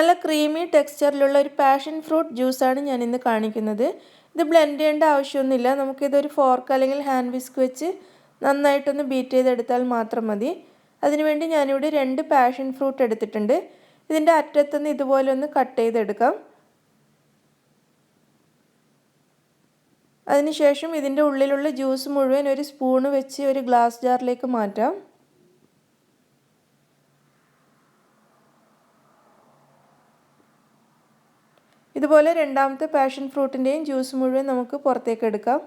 നല്ല ക്രീമി ടെക്സ്ചറിലുള്ള ഒരു passion fruit ജ്യൂസാണ് ഞാൻ ഇന്ന് കാണിക്കുന്നത്. ഇത് ബ്ലെൻഡ് ചെയ്യേണ്ട ആവശ്യമൊന്നുമില്ല. നമുക്കിതൊരു ഫോർക്ക് അല്ലെങ്കിൽ ഹാൻഡ് വിസ്ക് വെച്ച് നന്നായിട്ടൊന്ന് ബീറ്റ് ചെയ്തെടുത്താൽ മാത്രം മതി. അതിനുവേണ്ടി ഞാനിവിടെ 2 പാഷൻ ഫ്രൂട്ട് എടുത്തിട്ടുണ്ട്. ഇതിൻ്റെ അറ്റത്തുനിന്ന് ഇതുപോലെ ഒന്ന് കട്ട് ചെയ്തെടുക്കാം. അതിനുശേഷം ഇതിൻ്റെ ഉള്ളിലുള്ള ജ്യൂസ് മുഴുവൻ ഒരു സ്പൂണ് വെച്ച് ഒരു ഗ്ലാസ് ജാറിലേക്ക് മാറ്റാം. ഇതുപോലെ രണ്ടാമത്തെ പാഷൻ ഫ്രൂട്ടിൻ്റെയും ജ്യൂസ് മുഴുവൻ നമുക്ക് പുറത്തേക്ക് എടുക്കാം.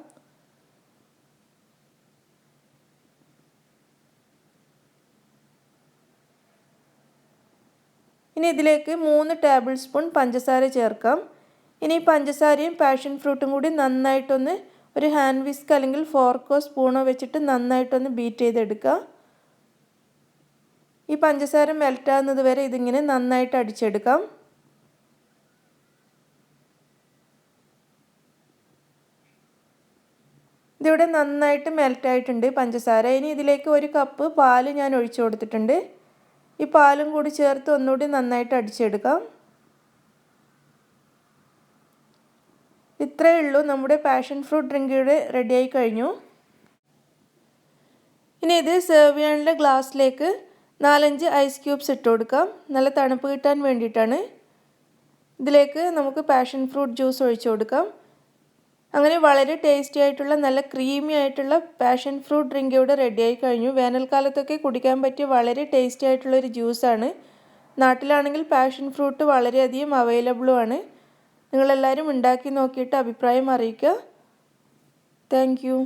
ഇനി ഇതിലേക്ക് 3 ടേബിൾ സ്പൂൺ പഞ്ചസാര ചേർക്കാം. ഇനി പഞ്ചസാരയും പാഷൻ ഫ്രൂട്ടും കൂടി നന്നായിട്ടൊന്ന് ഒരു ഹാൻഡ് വിസ്ക് അല്ലെങ്കിൽ ഫോർക്കോ സ്പൂണോ വെച്ചിട്ട് നന്നായിട്ടൊന്ന് ബീറ്റ് ചെയ്തെടുക്കുക. ഈ പഞ്ചസാര മെൽറ്റാകുന്നത് വരെ ഇതിങ്ങനെ നന്നായിട്ട് അടിച്ചെടുക്കാം. ഇതിവിടെ നന്നായിട്ട് മെൽറ്റായിട്ടുണ്ട് പഞ്ചസാര. ഇനി ഇതിലേക്ക് 1 കപ്പ് പാല് ഞാൻ ഒഴിച്ചു കൊടുത്തിട്ടുണ്ട്. ഈ പാലും കൂടി ചേർത്ത് ഒന്നുകൂടി നന്നായിട്ട് അടിച്ചെടുക്കാം. ഇത്രയേ ഉള്ളൂ, നമ്മുടെ പാഷൻ ഫ്രൂട്ട് ഡ്രിങ്ക് ഇവിടെ റെഡിയായി കഴിഞ്ഞു. ഇനി ഇത് സെർവ് ചെയ്യാനുള്ള ഗ്ലാസ്സിലേക്ക് 4-5 ഐസ് ക്യൂബ്സ് ഇട്ട് കൊടുക്കാം. നല്ല തണുപ്പ് കിട്ടാൻ വേണ്ടിയിട്ടാണ്. ഇതിലേക്ക് നമുക്ക് പാഷൻ ഫ്രൂട്ട് ജ്യൂസ് ഒഴിച്ചു കൊടുക്കാം. അങ്ങനെ വളരെ ടേസ്റ്റി ആയിട്ടുള്ള നല്ല ക്രീമി ആയിട്ടുള്ള പാഷൻ ഫ്രൂട്ട് ഡ്രിങ്ക് ഇവിടെ റെഡിയായി കഴിഞ്ഞു. വേനൽക്കാലത്തൊക്കെ കുടിക്കാൻ പറ്റിയ വളരെ ടേസ്റ്റി ആയിട്ടുള്ളൊരു ജ്യൂസാണ്. നാട്ടിലാണെങ്കിൽ പാഷൻ ഫ്രൂട്ട് വളരെയധികം അവൈലബിളുമാണ്. നിങ്ങളെല്ലാവരും ഉണ്ടാക്കി നോക്കിയിട്ട് അഭിപ്രായം അറിയിക്കുക. Thank you.